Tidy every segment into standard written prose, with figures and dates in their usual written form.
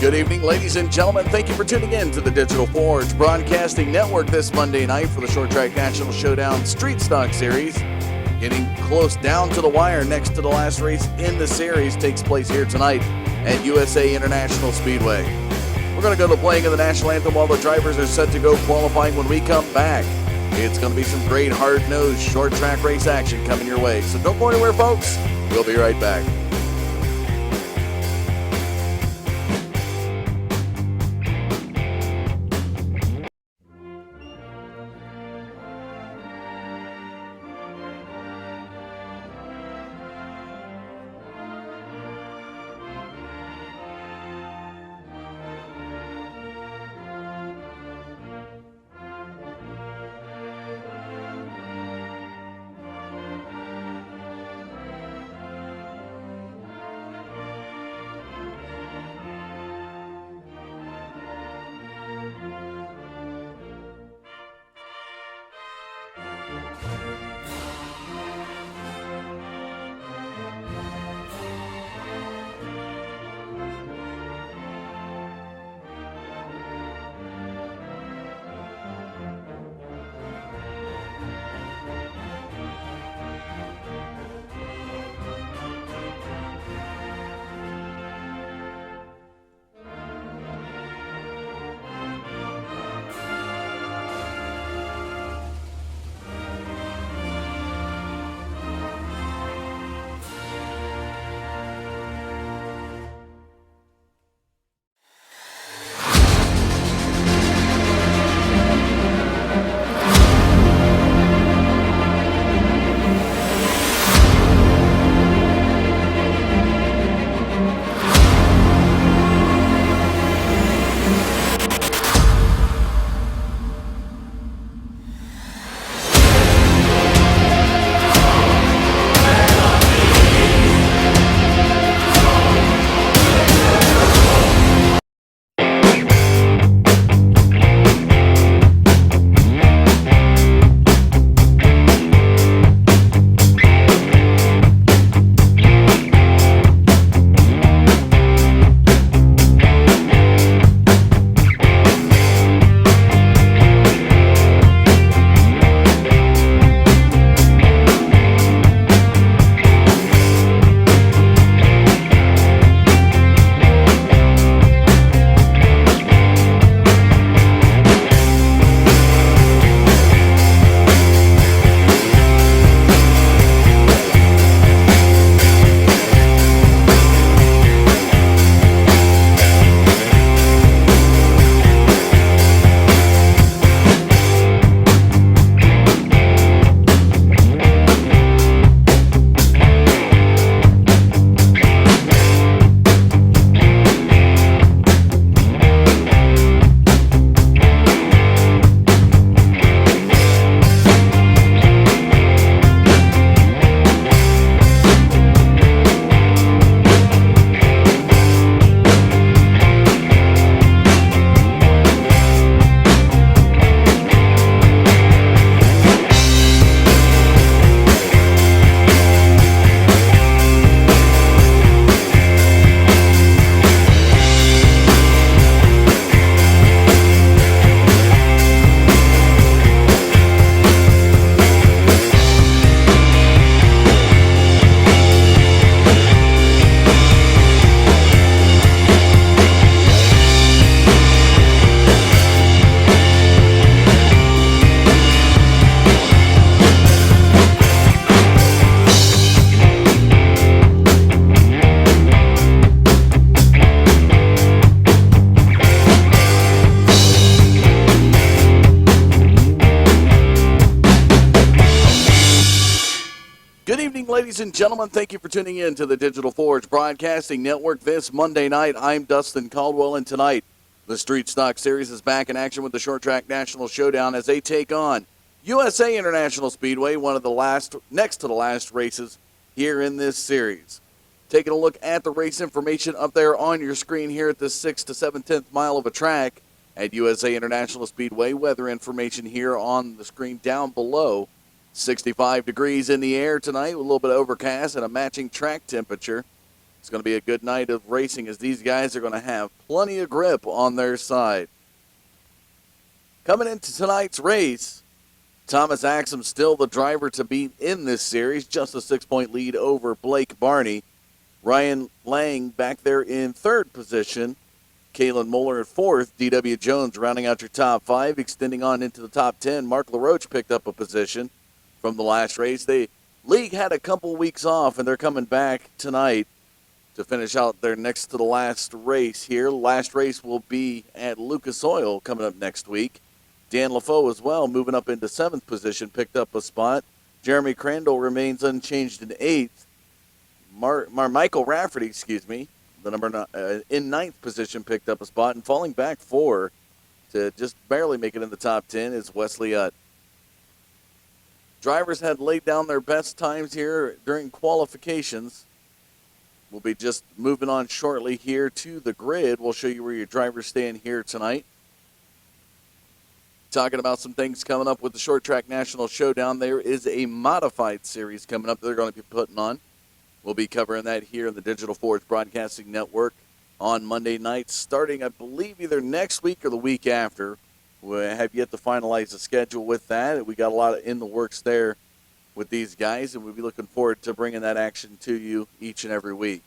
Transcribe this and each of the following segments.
Good evening, ladies and gentlemen. Thank you for tuning in to the Digital Forge Broadcasting Network this Monday night for the Short Track National Showdown Street Stock Series. Getting close down to the wire, next to the last race in the series takes place here tonight at USA International Speedway. We're going to go to playing of the national anthem while the drivers are set to go qualifying. When we come back, it's going to be some great hard-nosed short track race action coming your way. So don't go anywhere, folks. We'll be right back. Ladies and gentlemen, thank you for tuning in to the Digital Forge Broadcasting Network this Monday night. I'm Dustin Caldwell, and tonight the Street Stock Series is back in action with the Short Track National Showdown as they take on USA International Speedway, one of the next to the last races here in this series. Taking a look at the race information up there on your screen here at the 6 to 7/10 mile of a track at USA International Speedway. Weather information here on the screen down below. 65 degrees in the air tonight with a little bit of overcast and a matching track temperature. It's going to be a good night of racing as these guys are going to have plenty of grip on their side. Coming into tonight's race, Thomas Axum still the driver to beat in this series, just a 6-point lead over Blake Barney. Ryan Lang back there in third position. Kalen Moeller in fourth. D.W. Jones rounding out your top five, extending on into the top 10. Mark LaRoche picked up a position from the last race. The league had a couple weeks off, and they're coming back tonight to finish out their next to the last race here. Last race will be at Lucas Oil coming up next week. Dan LaFoe as well, moving up into seventh position, picked up a spot. Jeremy Crandall remains unchanged in eighth. Michael Rafferty, the number in ninth position, picked up a spot, and falling back four to just barely make it in the top 10 is Wesley Utt. Drivers had laid down their best times here during qualifications. We'll be just moving on shortly here to the grid. We'll show you where your drivers stand here tonight. Talking about some things coming up with the Short Track National Showdown. There is a modified series coming up that they're going to be putting on. We'll be covering that here in the Digital Forge Broadcasting Network on Monday nights, starting, I believe, either next week or the week after. We have yet to finalize the schedule with that. We got a lot in the works there with these guys, and we'll be looking forward to bringing that action to you each and every week.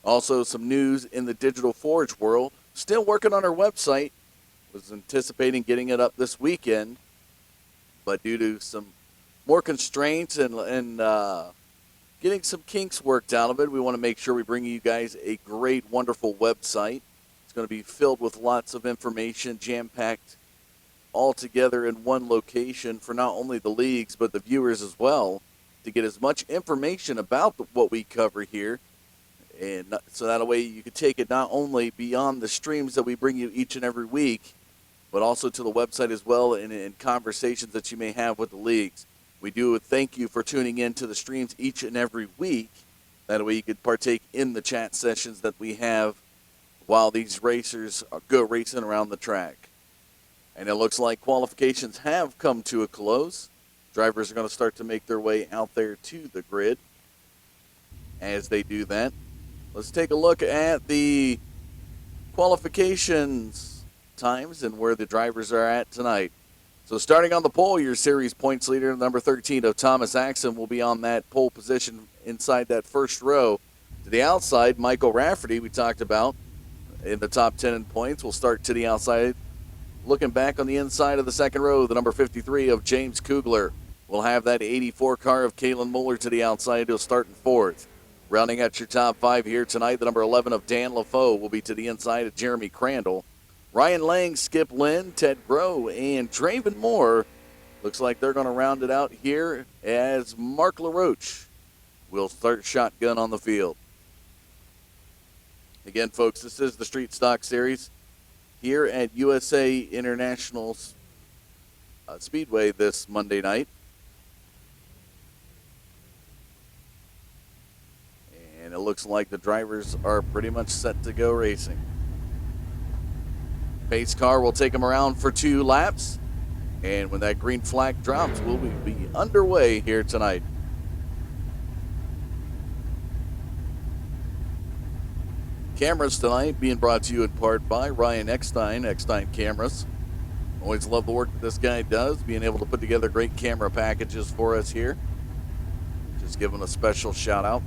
Also, some news in the Digital Forge world. Still working on our website. Was anticipating getting it up this weekend, but due to some more constraints and getting some kinks worked out of it, we want to make sure we bring you guys a great, wonderful website. It's going to be filled with lots of information, jam-packed all together in one location for not only the leagues but the viewers as well, to get as much information about what we cover here. And so that way you can take it not only beyond the streams that we bring you each and every week, but also to the website as well, and conversations that you may have with the leagues. We do thank you for tuning in to the streams each and every week. That way you could partake in the chat sessions that we have while these racers go racing around the track. And it looks like qualifications have come to a close. Drivers are going to start to make their way out there to the grid. As they do that, let's take a look at the qualifications times and where the drivers are at tonight. So starting on the pole, your series points leader, number 13 of Thomas Axum, will be on that pole position inside that first row. To the outside, Michael Rafferty, we talked about, in the top 10 in points, will start to the outside. Looking back on the inside of the second row, the number 53 of James Kugler. We'll have that 84 car of Kalen Moeller to the outside. He'll start in fourth. Rounding out your top five here tonight, the number 11 of Dan LaFoe will be to the inside of Jeremy Crandall. Ryan Lang, Skip Lynn, Ted Groh, and Draven Moore. Looks like they're going to round it out here as Mark LaRoche will start shotgun on the field. Again, folks, this is the Street Stock Series here at USA International Speedway this Monday night. And it looks like the drivers are pretty much set to go racing. Pace car will take them around for 2 laps. And when that green flag drops, we'll be underway here tonight. Cameras tonight being brought to you in part by Ryan Eckstein, Eckstein Cameras. Always love the work that this guy does, being able to put together great camera packages for us here. Just give him a special shout out.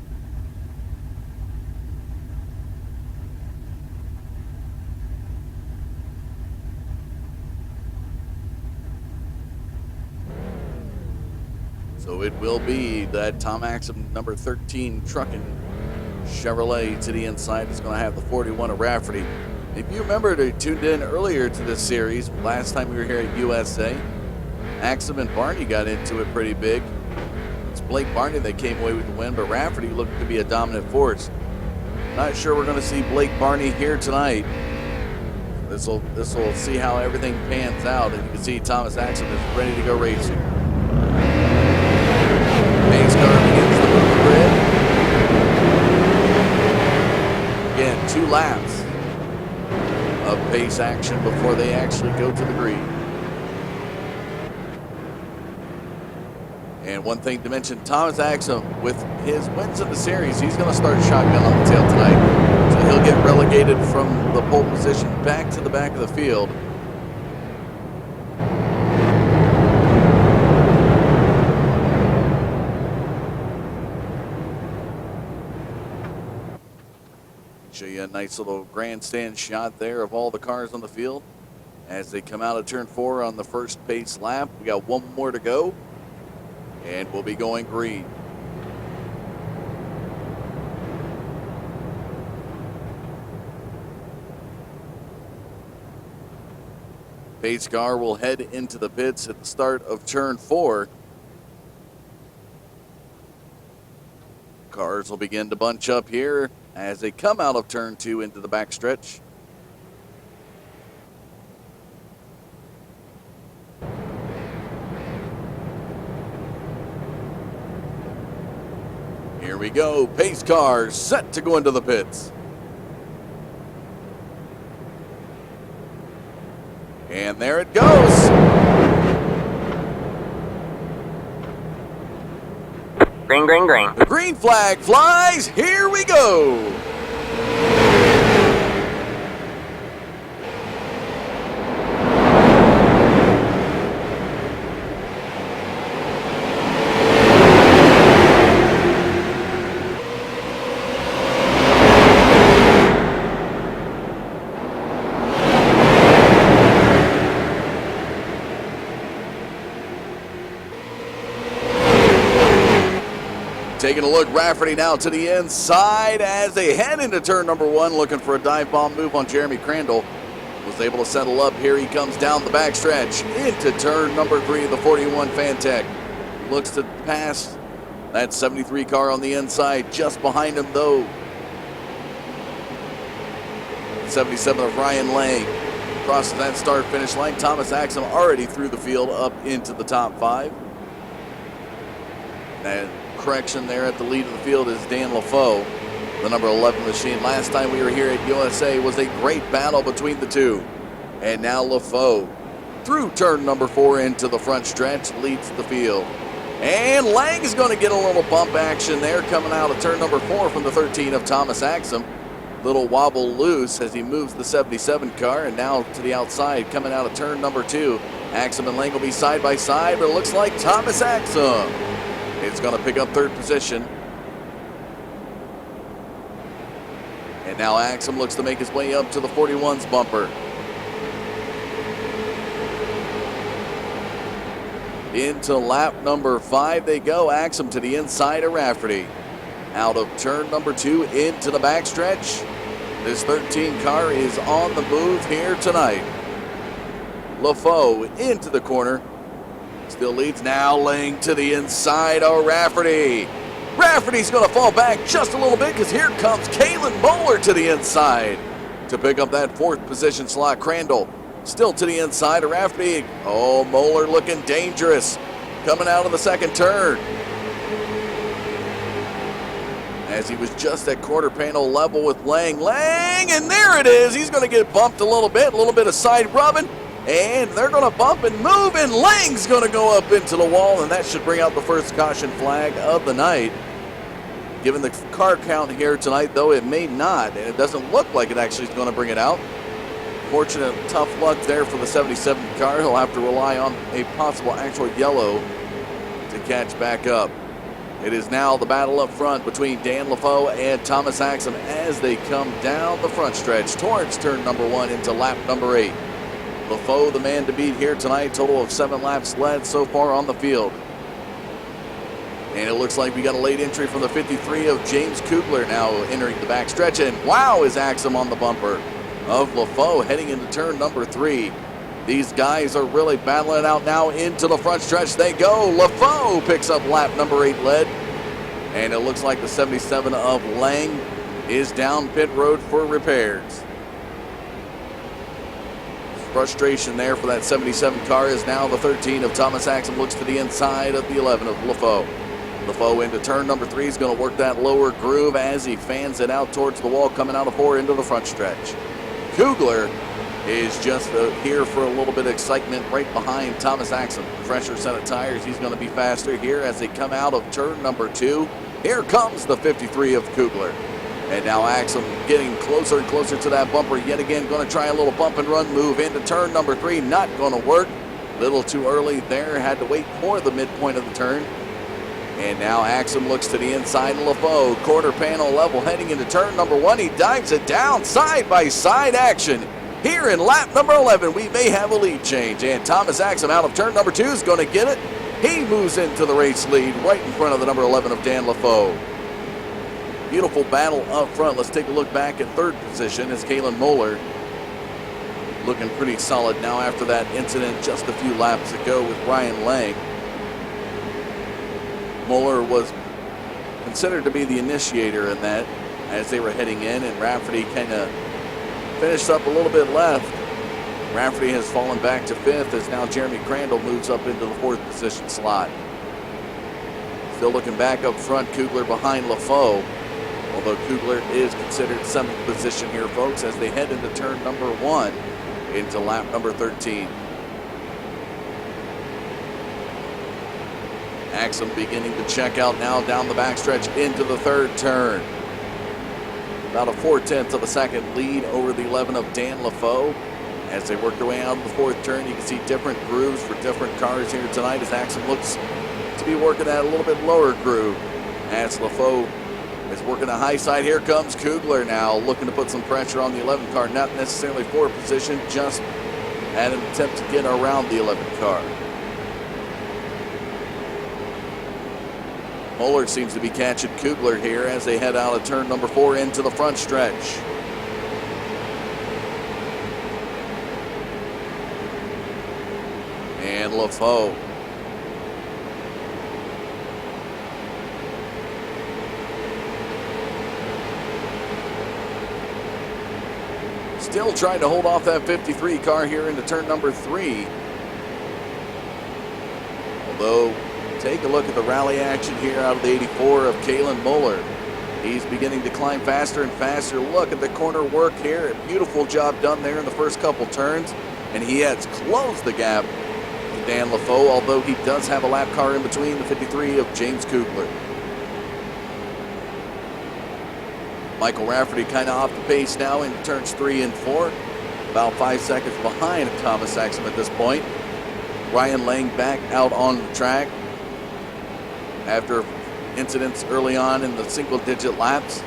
So it will be that Tom Axum number 13 trucking Chevrolet to the inside. It's going to have the 41 of Rafferty. If you remember, they tuned in earlier to this series, last time we were here at USA, Axum and Barney got into it pretty big. It's Blake Barney that came away with the win, but Rafferty looked to be a dominant force. Not sure we're going to see Blake Barney here tonight. This will see how everything pans out, and you can see Thomas Axum is ready to go racing. Pace car begins to move the grid. Again, 2 laps of pace action before they actually go to the green. And one thing to mention, Thomas Axum, with his wins in the series, he's going to start shotgun on the tail tonight. So he'll get relegated from the pole position back to the back of the field. Show you a nice little grandstand shot there of all the cars on the field as they come out of turn 4 on the first pace lap. We got one more to go, and we'll be going green. Pace car will head into the pits at the start of turn 4. Cars will begin to bunch up here as they come out of turn 2 into the backstretch. Here we go. Pace cars set to go into the pits. And there it goes. Green, green, green. The green flag flies. Here we go. Taking a look, Rafferty now to the inside as they head into turn number 1, looking for a dive bomb move on Jeremy Crandall. Was able to settle up. Here he comes down the backstretch into turn number 3 of the 41 Fantech. Looks to pass that 73 car on the inside. Just behind him, though, 77 of Ryan Lang. Crosses that start-finish line. Thomas Axum already through the field up into the top 5. And correction there at the lead of the field is Dan LaFoe, the number 11 machine. Last time we were here at USA was a great battle between the two. And now LaFoe through turn number 4 into the front stretch leads the field. And Lang is going to get a little bump action there coming out of turn number 4 from the 13 of Thomas Axum. Little wobble loose as he moves the 77 car, and now to the outside coming out of turn number 2. Axum and Lang will be side by side, but it looks like Thomas Axum is going to pick up 3rd position. And now Axum looks to make his way up to the 41's bumper. Into lap number 5 they go. Axum to the inside of Rafferty. Out of turn number 2 into the backstretch. This 13 car is on the move here tonight. LaFoe into the corner. Still leads now, Lang to the inside of Rafferty. Rafferty's going to fall back just a little bit because here comes Kalen Moeller to the inside to pick up that 4th position slot. Crandall still to the inside of Rafferty. Oh, Moeller looking dangerous coming out of the 2nd turn. As he was just at quarter panel level with Lang. Lang, and there it is. He's going to get bumped a little bit of side rubbing. And they're going to bump and move, and Lang's going to go up into the wall, and that should bring out the first caution flag of the night. Given the car count here tonight, though, it may not, and it doesn't look like it actually is going to bring it out. Fortunate, tough luck there for the 77 car. He'll have to rely on a possible actual yellow to catch back up. It is now the battle up front between Dan LaFoe and Thomas Axum as they come down the front stretch towards turn number 1 into lap number 8. LaFoe, the man to beat here tonight. Total of 7 laps led so far on the field. And it looks like we got a late entry from the 53 of James Kugler now entering the backstretch. And wow, is Axum on the bumper of LaFoe heading into turn number 3. These guys are really battling it out now into the front stretch. They go. LaFoe picks up lap number 8 lead. And it looks like the 77 of Lang is down pit road for repairs. Frustration there for that 77 car is now the 13 of Thomas Axum looks to the inside of the 11 of LaFoe. LaFoe into turn number 3 is going to work that lower groove as he fans it out towards the wall coming out of 4 into the front stretch. Kugler is just here for a little bit of excitement right behind Thomas Axum. Fresher set of tires, he's going to be faster here as they come out of turn number 2. Here comes the 53 of Kugler. And now Axum getting closer and closer to that bumper yet again. Going to try a little bump and run move into turn number 3. Not going to work. Little too early there. Had to wait for the midpoint of the turn. And now Axum looks to the inside of LaFoe. Quarter panel level heading into turn number 1. He dives it down. Side by side action. Here in lap number 11, we may have a lead change. And Thomas Axum out of turn number 2 is going to get it. He moves into the race lead right in front of the number 11 of Dan LaFoe. Beautiful battle up front. Let's take a look back at third position as Kalen Moeller looking pretty solid now after that incident just a few laps ago with Ryan Lang. Moeller was considered to be the initiator in that as they were heading in, and Rafferty kind of finished up a little bit left. Rafferty has fallen back to 5th as now Jeremy Crandall moves up into the 4th position slot. Still looking back up front, Kugler behind LaFoe. Although Kugler is considered 7th position here, folks, as they head into turn number 1 into lap number 13. Axum beginning to check out now down the backstretch into the 3rd turn. About a 4/10 of a second lead over the 11 of Dan LaFoe. As they work their way out of the 4th turn, you can see different grooves for different cars here tonight as Axum looks to be working at a little bit lower groove. As LaFoe is working a high side. Here comes Kugler now, looking to put some pressure on the 11 car. Not necessarily for a position, just at an attempt to get around the 11 car. Moeller seems to be catching Kugler here as they head out of turn number 4 into the front stretch. And LaFoe. Still trying to hold off that 53 car here into turn number 3. Although, take a look at the rally action here out of the 84 of Kalen Moeller. He's beginning to climb faster and faster. Look at the corner work here. Beautiful job done there in the first couple turns. And he has closed the gap to Dan LaFoe, although he does have a lap car in between the 53 of James Kugler. Michael Rafferty kind of off the pace now in turns 3 and 4. About 5 seconds behind Thomas Axum at this point. Ryan Lang back out on the track after incidents early on in the single-digit laps.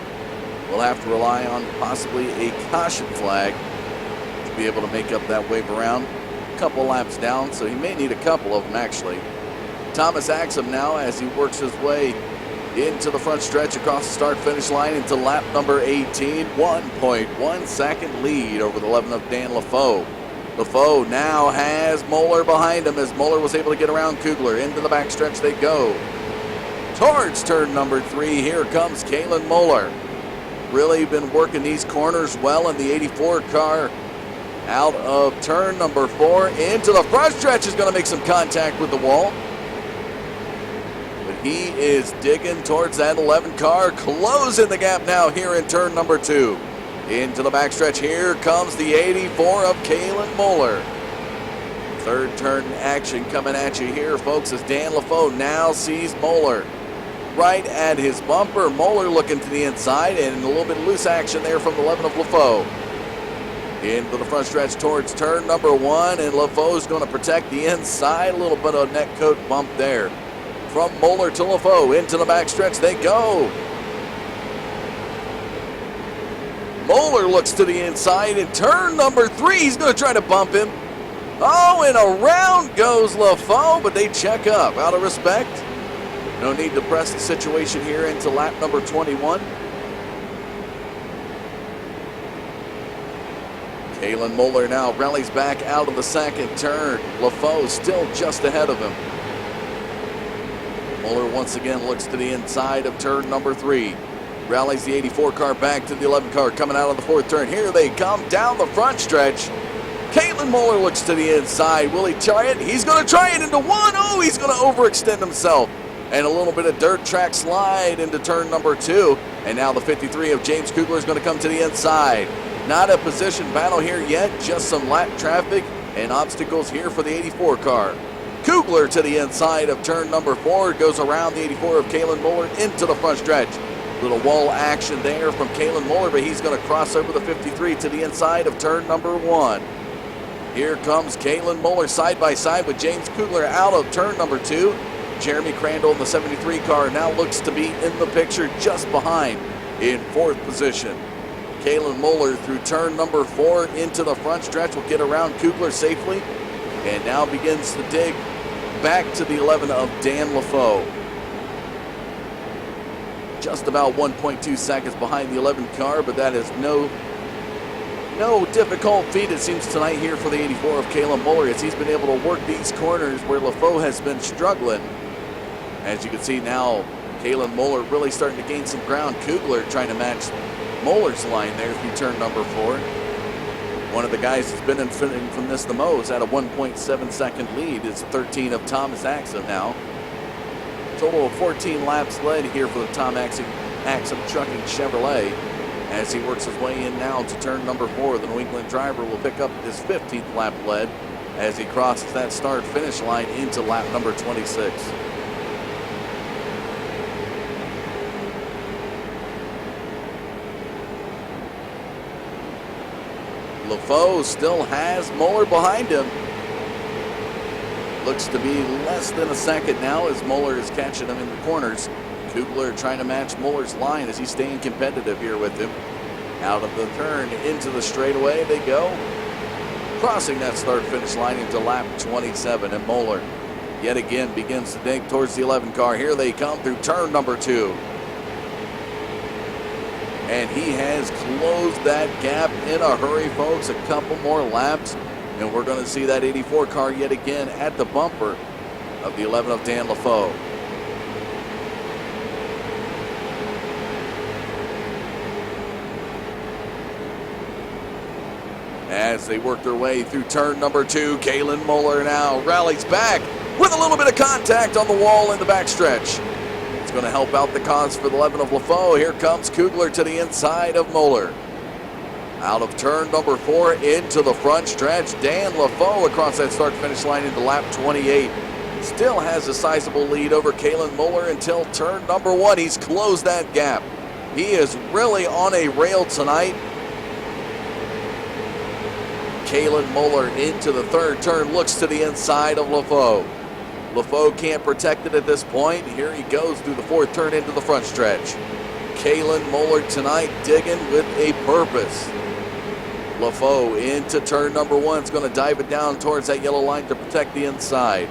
We'll have to rely on possibly a caution flag to be able to make up that wave around. A couple laps down, so he may need a couple of them actually. Thomas Axum now as he works his way into the front stretch across the start-finish line into lap number 18. 1.1 second lead over the 11 of Dan LaFoe. LaFoe now has Moeller behind him as Moeller was able to get around Kugler. Into the backstretch they go. Towards turn number 3, here comes Kalen Moeller. Really been working these corners well in the 84 car. Out of turn number 4 into the front stretch is going to make some contact with the wall. But he is digging towards that 11 car, closing the gap now here in turn number 2. Into the backstretch, here comes the 84 of Kalen Moeller. 3rd turn action coming at you here, folks, as Dan LaFoe now sees Moeller right at his bumper. Moeller looking to the inside, and a little bit of loose action there from the 11 of LaFoe. Into the front stretch towards turn number 1, and LaFoe's going to protect the inside. A little bit of neck coat bump there. From Moeller to LaFoe, into the backstretch they go. Moeller looks to the inside in turn number 3. He's going to try to bump him. Oh, and around goes LaFoe, but they check up out of respect. No need to press the situation here into lap number 21. Kalen Moeller now rallies back out of the 2nd turn. LaFoe still just ahead of him. Moeller once again looks to the inside of turn number 3. Rallies the 84 car back to the 11 car coming out of the 4th turn. Here they come down the front stretch. Kalen Moeller looks to the inside. Will he try it? He's going to try it into 1. Oh, he's going to overextend himself. And a little bit of dirt track slide into turn number 2. And now the 53 of James Kugler is going to come to the inside. Not a position battle here yet, just some lap traffic and obstacles here for the 84 car. Kugler to the inside of turn number 4, goes around the 84 of Kalen Moeller into the front stretch. Little wall action there from Kalen Muller, but he's going to cross over the 53 to the inside of turn number 1. Here comes Kalen Muller side by side with James Kugler out of turn number 2. Jeremy Crandall in the 73 car now looks to be in the picture just behind in 4th position. Kalen Muller through turn number 4 into the front stretch will get around Kugler safely and now begins to dig back to the 11 of Dan LaFoe. Just about 1.2 seconds behind the 11 car, but that is no difficult feat, it seems, tonight here for the 84 of Kalen Muller, as he's been able to work these corners where LaFoe has been struggling. As you can see now, Kalen Muller really starting to gain some ground. Kugler trying to match Muller's line there through turn number 4. One of the guys that's been benefiting from this the most at a 1.7 second lead is 13 of Thomas Axum now. Total of 14 laps led here for the Tom Axum Trucking Chevrolet. As he works his way in now to turn number 4, the New England driver will pick up his 15th lap led as he crosses that start-finish line into lap number 26. LaFoe still has Muller behind him. Looks to be less than a second now as Muller is catching him in the corners. Kugler trying to match Muller's line as he's staying competitive here with him. Out of the turn into the straightaway they go. Crossing that start-finish line into lap 27, and Muller yet again begins to dig towards the 11 car. Here they come through turn number 2. And he has closed that gap in a hurry, folks. A couple more laps, and we're going to see that 84 car yet again at the bumper of the 11 of Dan LaFoe. As they work their way through turn number 2, Kalen Muller now rallies back with a little bit of contact on the wall in the backstretch. It's going to help out the cause for the 11 of LaFoe. Here comes Kugler to the inside of Muller. Out of turn number 4 into the front stretch, Dan LaFoe across that start-finish line into lap 28. Still has a sizable lead over Kalen Muller until turn number 1. He's closed that gap. He is really on a rail tonight. Kalen Muller into the third turn, looks to the inside of LaFoe. LaFoe can't protect it at this point. Here he goes through the 4th turn into the front stretch. Kalen Muller tonight digging with a purpose. LaFoe into turn number 1. Is going to dive it down towards that yellow line to protect the inside.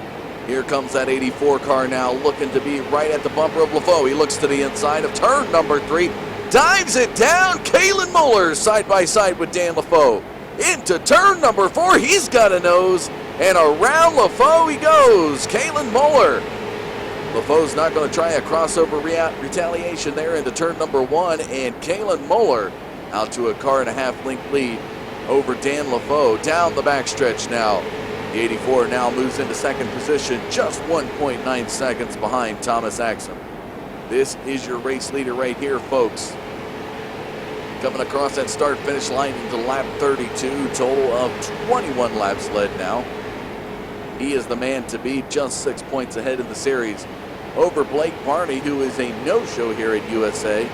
Here comes that 84 car now, looking to be right at the bumper of LaFoe. He looks to the inside of turn number 3. Dives it down. Kalen Muller side by side with Dan LaFoe. Into turn number 4, he's got a nose, and around LaFoe he goes. Kalen Muller. LaFoe's not going to try a crossover retaliation there into turn number 1, and Kalen Muller out to a car-and-a-half length lead over Dan LaFoe down the backstretch now. The 84 now moves into second position, just 1.9 seconds behind Thomas Axum. This is your race leader right here, folks. Coming across that start-finish line into lap 32, total of 21 laps led now. He is the man to beat, just 6 points ahead in the series over Blake Barney, who is a no-show here at USA,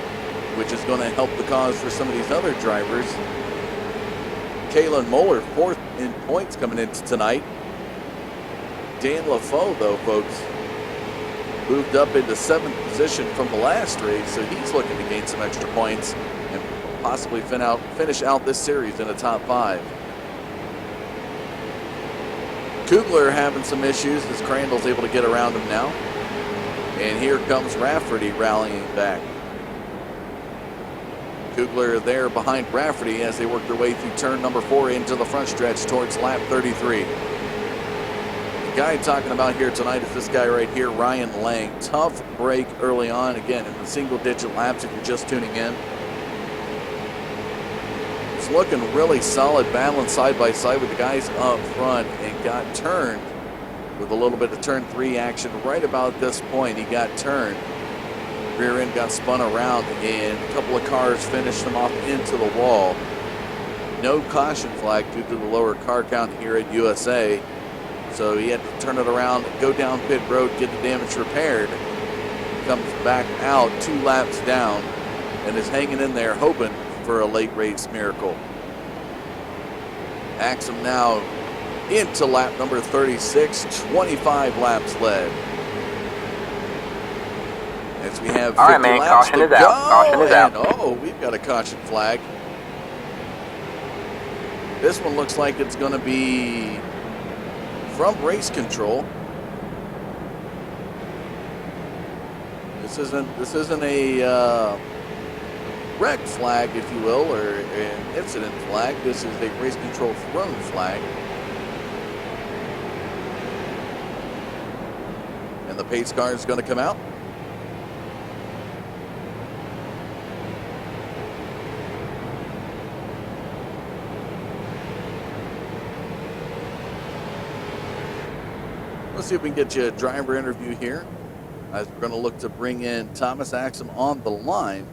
which is going to help the cause for some of these other drivers. Kalen Muller, 4th in points coming into tonight. Dan LaFoe, though, folks, moved up into 7th position from the last race, so he's looking to gain some extra points and possibly finish out this series in the top 5. Kugler having some issues as Crandall's able to get around him now. And here comes Rafferty rallying back. Kugler there behind Rafferty as they work their way through turn number 4 into the front stretch towards lap 33. The guy talking about here tonight is this guy right here, Ryan Lang. Tough break early on, again, in the single-digit laps if you're just tuning in. It's looking really solid, balanced side by side with the guys up front, and got turned with a little bit of turn 3 action right about this point. He got turned. Rear end got spun around, and a couple of cars finished him off into the wall. No caution flag due to the lower car count here at USA. So he had to turn it around, go down pit road, get the damage repaired. Comes back out 2 laps down. and is hanging in there hoping for a late race miracle. Axum now into lap number 36, 25 laps led. As we have 50 All right, man, laps caution to is go, out. Caution is and out. oh, we've got a caution flag. This one looks like it's going to be from race control. This isn't a wreck flag, if you will, or an incident flag. This is a race control thrown flag. And the pace car is going to come out. Let's see if we can get you a driver interview here, as we're going to look to bring in Thomas Axum on the line.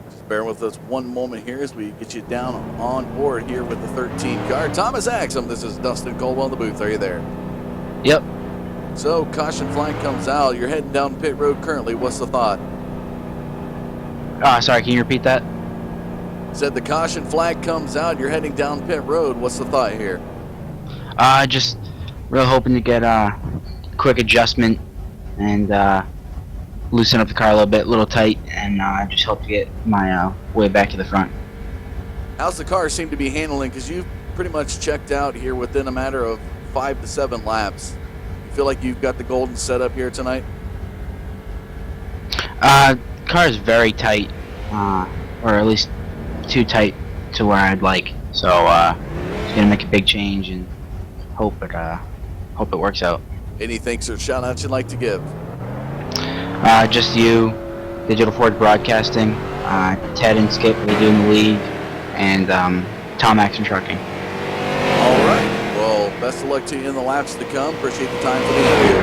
Just bear with us one moment here as we get you down on board here with the 13 car. Thomas Axum, this is Dustin Caldwell in the booth. Are you there? Yep. So, caution flag comes out. You're heading down pit road currently. What's the thought? Sorry, can you repeat that? Said the caution flag comes out. You're heading down pit road. What's the thought here? Just real hoping to get a quick adjustment and loosen up the car a little tight, and just hope to get my way back to the front. How's the car seem to be handling? Because you've pretty much checked out here within a matter of 5 to 7 laps. You feel like you've got the golden setup here tonight? Car is very tight, or at least too tight to where I'd like. So just gonna make a big change and hope it works out. Any thanks or shout outs you'd like to give? Just you, Digital Forge Broadcasting, Ted and Skip for doing the lead, and Tom Axum Trucking. All right. Well, best of luck to you in the laps to come. Appreciate the time for the interview.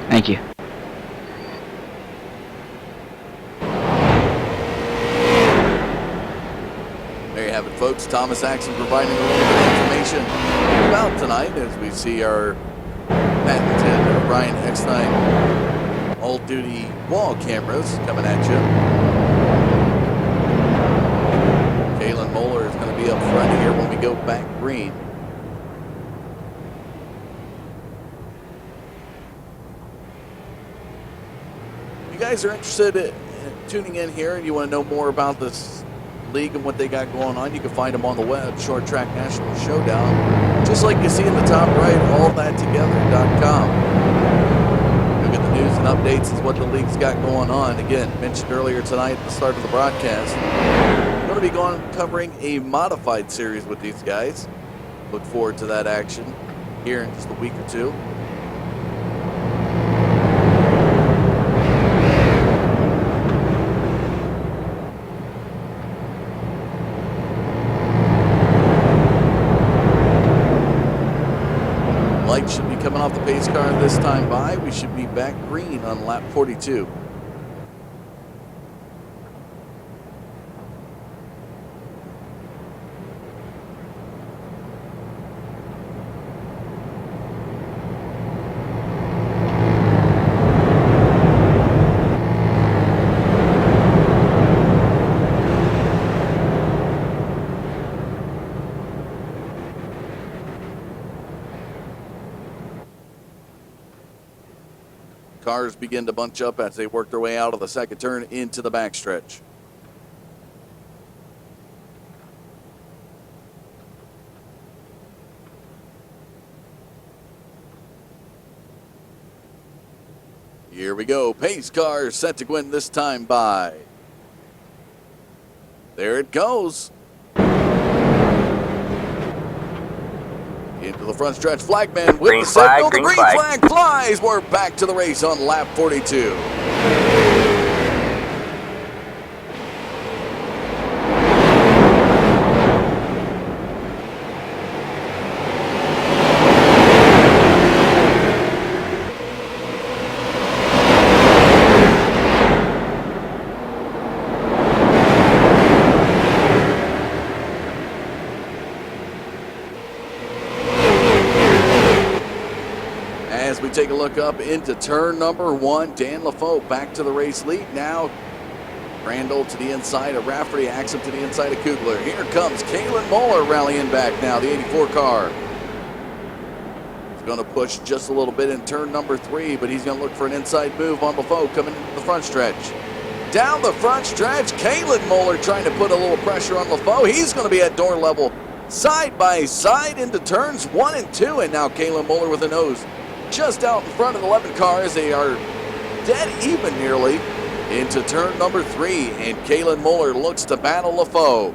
Thank you. There you have it, folks. Thomas Axum providing a little bit of information about tonight as we see our patented Ryan Eckstein all-duty wall cameras coming at you. Kalen Moeller is going to be up front here when we go back green. If you guys are interested in tuning in here and you want to know more about this league and what they got going on, you can find them on the web, Short Track National Showdown. Just like you see in the top right, allthattogether.com. You'll get the news and updates as what the league's got going on. Again, mentioned earlier tonight at the start of the broadcast, we're going to be covering a modified series with these guys. Look forward to that action here in just a week or two. Lights should be coming off the pace car this time by. We should be back green on lap 42. Cars begin to bunch up as they work their way out of the second turn into the backstretch. Here we go. Pace car set to win this time by. There it goes. Into the front stretch, flagman with Green the signal. flag, The green green flag flies. We're back to the race on lap 42. As we take a look up into turn number 1, Dan LaFoe back to the race lead. Now Randall to the inside of Rafferty, Axum to the inside of Kugler. Here comes Kalen Moeller rallying back now, the 84 car. He's going to push just a little bit in turn number 3, but he's going to look for an inside move on LaFoe coming into the front stretch. Down the front stretch, Kalen Moeller trying to put a little pressure on LaFoe. He's going to be at door level, side by side into turns 1 and 2, and now Kalen Moeller with a nose just out in front of the 11 car as they are dead even nearly into turn number 3, and Kalen Moeller looks to battle LaFoe.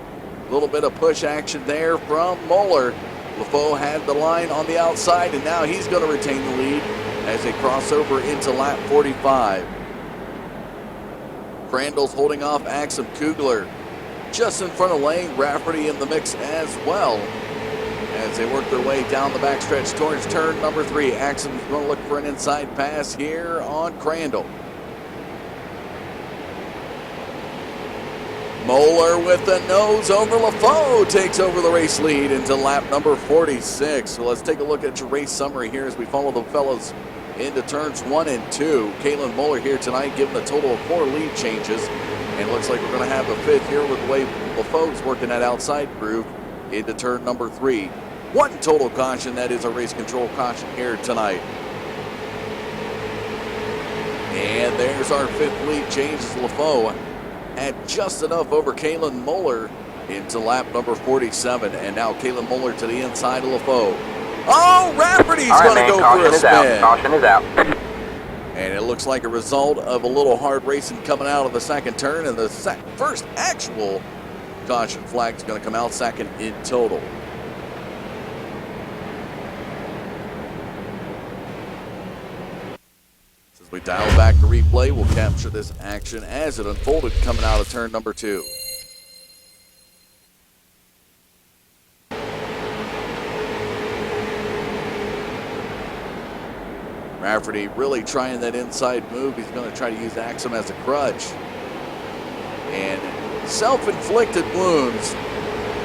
A little bit of push action there from Moeller. LaFoe had the line on the outside, and now he's going to retain the lead as they cross over into lap 45. Crandall's holding off Axum Kugler. Just in front of Lang, Rafferty in the mix as well as they work their way down the backstretch towards turn number 3. Axum's going to look for an inside pass here on Crandall. Moeller with the nose over LaFoe takes over the race lead into lap number 46. So let's take a look at your race summary here as we follow the fellas into turns 1 and 2. Kalen Moeller here tonight giving a total of 4 lead changes. And looks like we're going to have a 5th here with the way LaFoe's working that outside groove into turn number 3. 1 total caution, that is a race control caution here tonight. And there's our 5th lead change as LaFoe had just enough over Kalen Moeller into lap number 47. And now Kalen Moeller to the inside of LaFoe. Oh, Rafferty's going to go for a spin. Caution is out. And it looks like a result of a little hard racing coming out of the second turn, and the first actual caution flag is going to come out second in total. As we dial back the replay, we'll capture this action as it unfolded coming out of turn number 2. Rafferty really trying that inside move. He's going to try to use Axum as a crutch. And self-inflicted wounds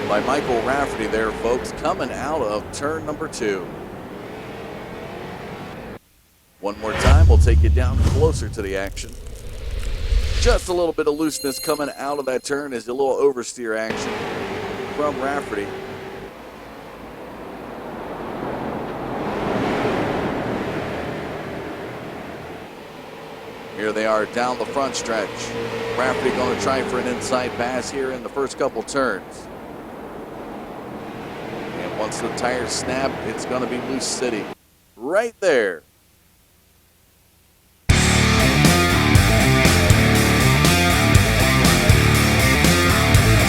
by Michael Rafferty there, folks, coming out of turn number 2. One more time, we'll take you down closer to the action. Just a little bit of looseness coming out of that turn is a little oversteer action from Rafferty. Here they are down the front stretch. Rafferty going to try for an inside pass here in the first couple turns. And once the tires snap, it's going to be loose city. Right there.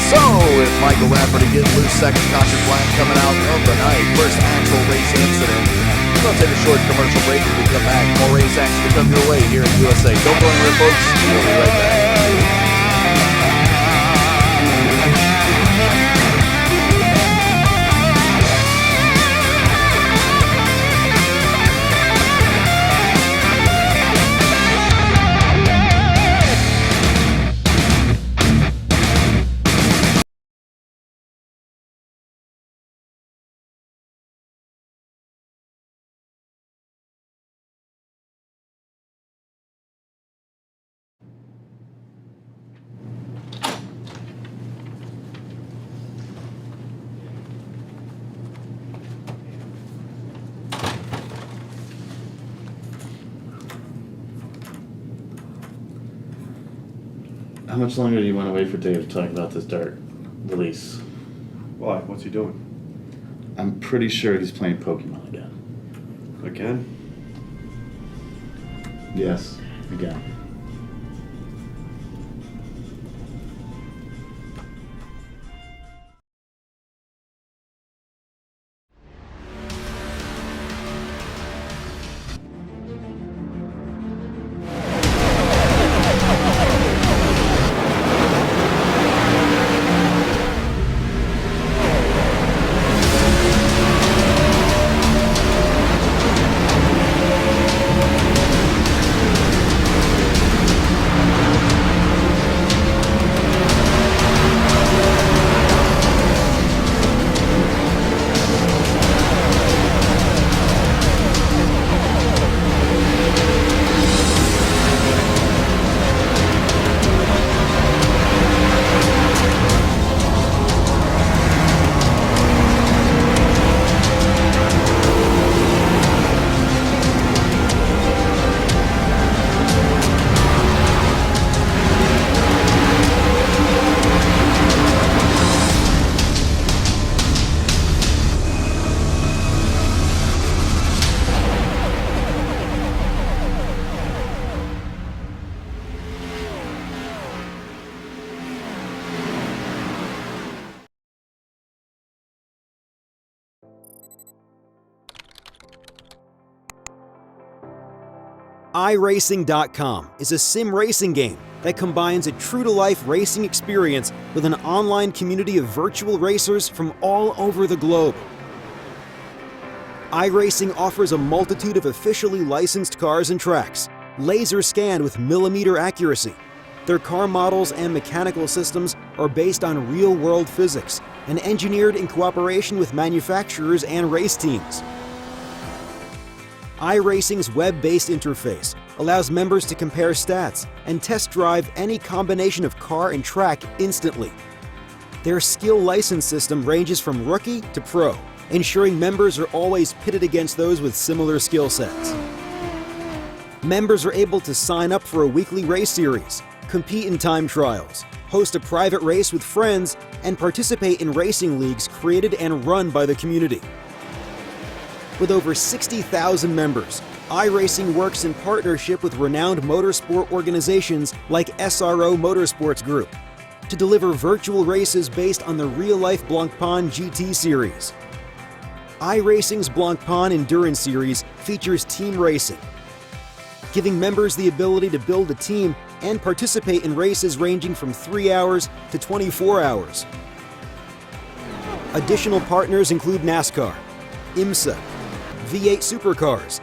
So, if Michael Rafferty gets loose, second caution flag coming out of the night. First actual race incident. We're going to take a short commercial break. When we come back, more race action to come your way here in USA. Don't go anywhere, folks. We'll be right back. How much longer do you want to wait for Dave to talk about this dart release? Why? What's he doing? I'm pretty sure he's playing Pokemon again. Again? Yes, again. iRacing.com is a sim racing game that combines a true-to-life racing experience with an online community of virtual racers from all over the globe. iRacing offers a multitude of officially licensed cars and tracks, laser scanned with millimeter accuracy. Their car models and mechanical systems are based on real-world physics and engineered in cooperation with manufacturers and race teams. iRacing's web-based interface allows members to compare stats and test drive any combination of car and track instantly. Their skill license system ranges from rookie to pro, ensuring members are always pitted against those with similar skill sets. Members are able to sign up for a weekly race series, compete in time trials, host a private race with friends, and participate in racing leagues created and run by the community. With over 60,000 members, iRacing works in partnership with renowned motorsport organizations like SRO Motorsports Group to deliver virtual races based on the real-life Blancpain GT series. iRacing's Blancpain Endurance Series features team racing, giving members the ability to build a team and participate in races ranging from 3 hours to 24 hours. Additional partners include NASCAR, IMSA, V8 Supercars,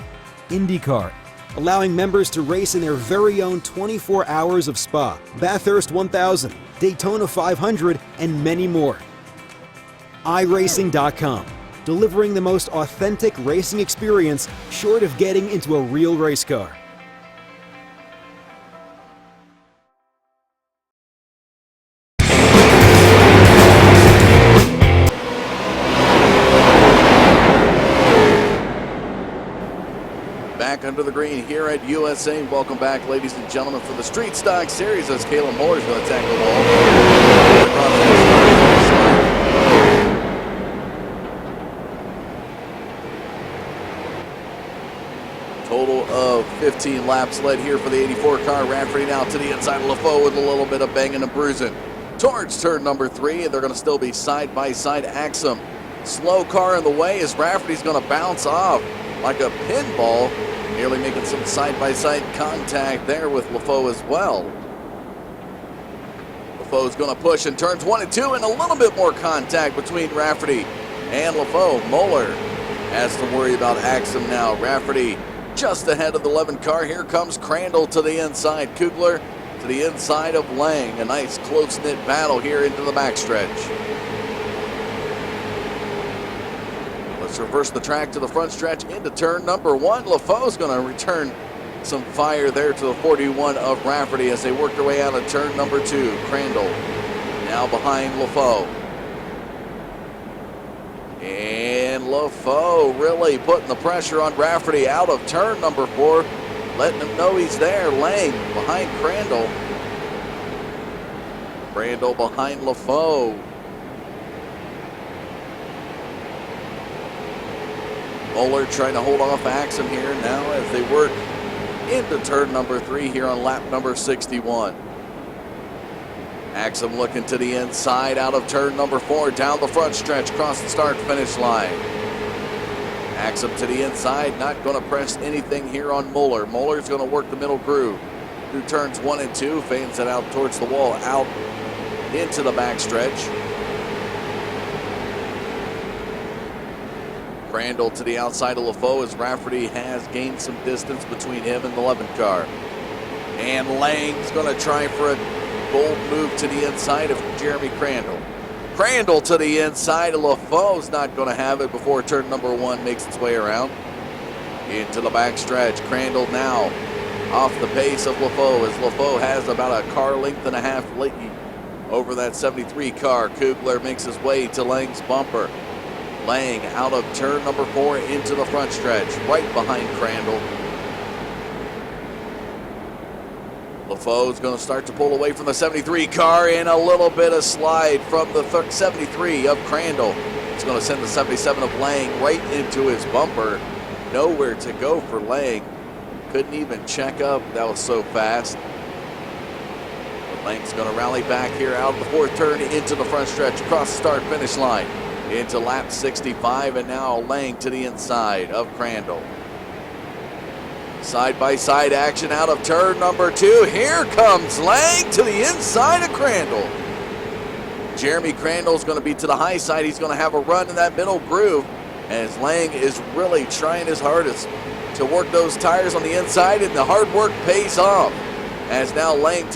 IndyCar, allowing members to race in their very own 24 hours of Spa, Bathurst 1000, Daytona 500, and many more. iRacing.com, delivering the most authentic racing experience short of getting into a real race car. Back under the green here at USA. Welcome back, ladies and gentlemen, for the Street Stock Series as Caleb Moore's going to tackle the ball. Total of 15 laps led here for the 84 car. Rafferty now to the inside of LaFoe with a little bit of banging and bruising. Towards turn number 3, they're going to still be side-by-side Axum. Slow car in the way as Rafferty's going to bounce off like a pinball, nearly making some side-by-side contact there with LaFoe as well. LaFoe's going to push in turns 1 and 2, and a little bit more contact between Rafferty and LaFoe. Moeller has to worry about Axum now. Rafferty just ahead of the 11 car. Here comes Crandall to the inside. Kugler to the inside of Lang. A nice close-knit battle here into the backstretch. Let's reverse the track to the front stretch into turn number 1. LaFoe's going to return some fire there to the 41 of Rafferty as they work their way out of turn number 2. Crandall now behind LaFoe. And LaFoe really putting the pressure on Rafferty out of turn number 4, letting him know he's there. Lang behind Crandall. Crandall behind LaFoe. Moeller trying to hold off Axum here now as they work into turn number 3 here on lap number 61. Axum looking to the inside out of turn number 4, down the front stretch, across the start-finish line. Axum to the inside, not going to press anything here on Moeller. Moeller's going to work the middle groove through turns 1 and 2, fans it out towards the wall, out into the backstretch. Crandall to the outside of LaFoe as Rafferty has gained some distance between him and the 11 car. And Lang's going to try for a bold move to the inside of Jeremy Crandall. Crandall to the inside of LaFoe's not going to have it before turn number 1 makes its way around. Into the backstretch. Crandall now off the pace of LaFoe as LaFoe has about a car length and a half lead over that 73 car. Kugler makes his way to Lang's bumper. Lang out of turn number 4 into the front stretch, right behind Crandall. LaFoe's going to start to pull away from the 73 car, and a little bit of slide from the 73 of Crandall. It's going to send the 77 of Lang right into his bumper. Nowhere to go for Lang. Couldn't even check up. That was so fast. But Lang's going to rally back here out of the 4th turn into the front stretch, across the start-finish line. Into lap 65, and now Lang to the inside of Crandall. Side-by-side action out of turn number 2. Here comes Lang to the inside of Crandall. Jeremy Crandall's going to be to the high side. He's going to have a run in that middle groove as Lang is really trying his hardest to work those tires on the inside, and the hard work pays off. As now Lang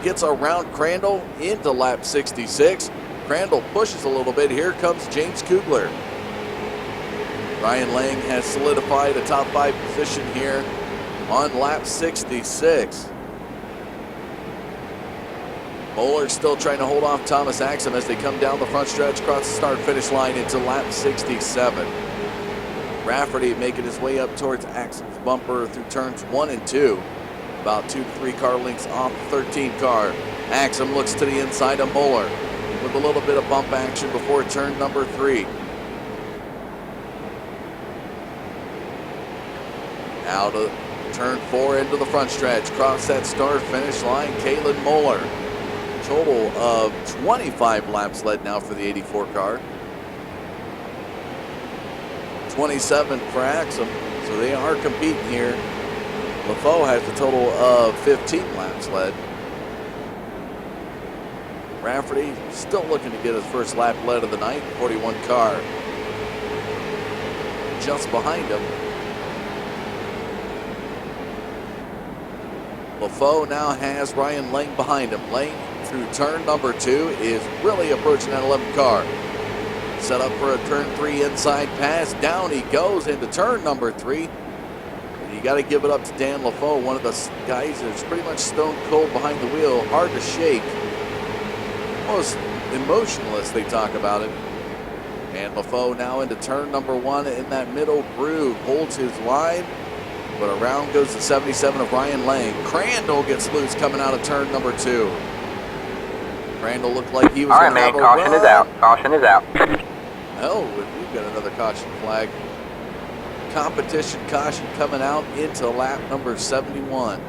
gets around Crandall into lap 66. Crandall pushes a little bit. Here comes James Kugler. Ryan Lang has solidified a top 5 position here on lap 66. Moeller still trying to hold off Thomas Axum as they come down the front stretch, across the start-finish line into lap 67. Rafferty making his way up towards Axum's bumper through turns 1 and 2. About 2 to 3 car lengths off the 13 car. Axum looks to the inside of Moeller with a little bit of bump action before turn number 3. Out of turn 4 into the front stretch. Cross that start-finish line, Kalen Moeller. Total of 25 laps led now for the 84 car. 27 for Axum, so they are competing here. LaFoe has a total of 15 laps led. Rafferty still looking to get his first lap led of the night, 41 car. Just behind him. LaFoe now has Ryan Lang behind him. Lang through turn number 2 is really approaching that 11 car. Set up for a turn 3 inside pass. Down he goes into turn number 3. And you got to give it up to Dan LaFoe, one of the guys that's pretty much stone cold behind the wheel, hard to shake. Almost emotionless, they talk about it. And LaFoe now into turn number 1 in that middle groove, holds his line. But around goes the 77 of Ryan Lang. Crandall gets loose coming out of turn number 2. Crandall looked like he was going to have a run. Caution is out. Caution is out. Oh, we've got another caution flag. Competition caution coming out into lap number 71.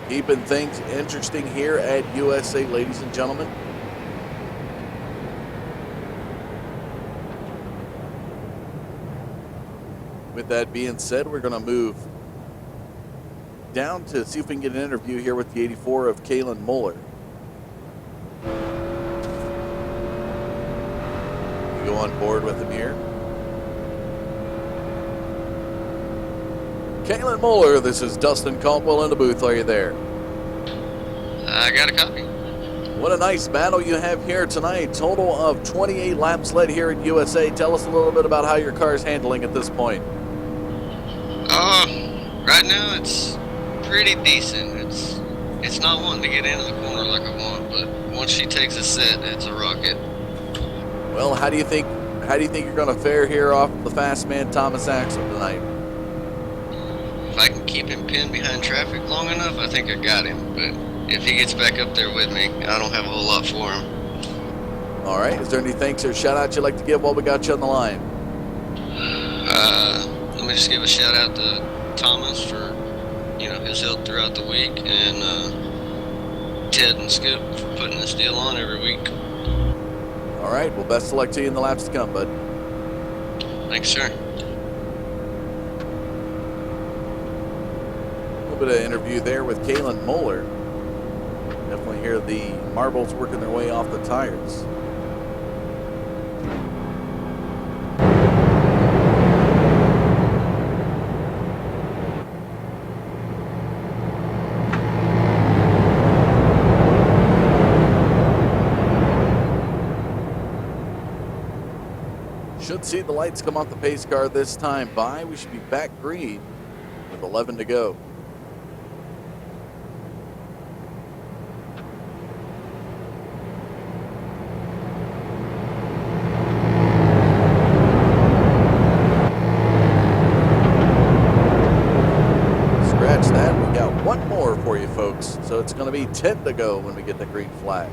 Keeping things interesting here at USA, ladies and gentlemen. With that being said, we're going to move down to see if we can get an interview here with the 84 of Kalen Moeller. We go on board with him here. Kalen Moeller, this is Dustin Caldwell in the booth. Are you there? I got a copy. What a nice battle you have here tonight. Total of 28 laps led here at USA. Tell us a little bit about how your car is handling at this point. Right now it's pretty decent. It's not wanting to get into the corner like I want, but once she takes a set, it's a rocket. Well, how do you think you're going to fare here off the fast man Thomas Axum tonight? If I can keep him pinned behind traffic long enough, I think I got him. But if he gets back up there with me, I don't have a whole lot for him. All right. Is there any thanks or shout outs you'd like to give while we got you on the line? Let me just give a shout out to Thomas for, his help throughout the week, and Ted and Skip for putting this deal on every week. All right. Well, best of luck to you in the laps to come, bud. Thanks, sir. A little bit of interview there with Kalen Moeller. Definitely hear the marbles working their way off the tires. Should see the lights come off the pace car this time by. We should be back green with 11 to go. Scratch that. We got one more for you folks. So it's going to be 10 to go when we get the green flag.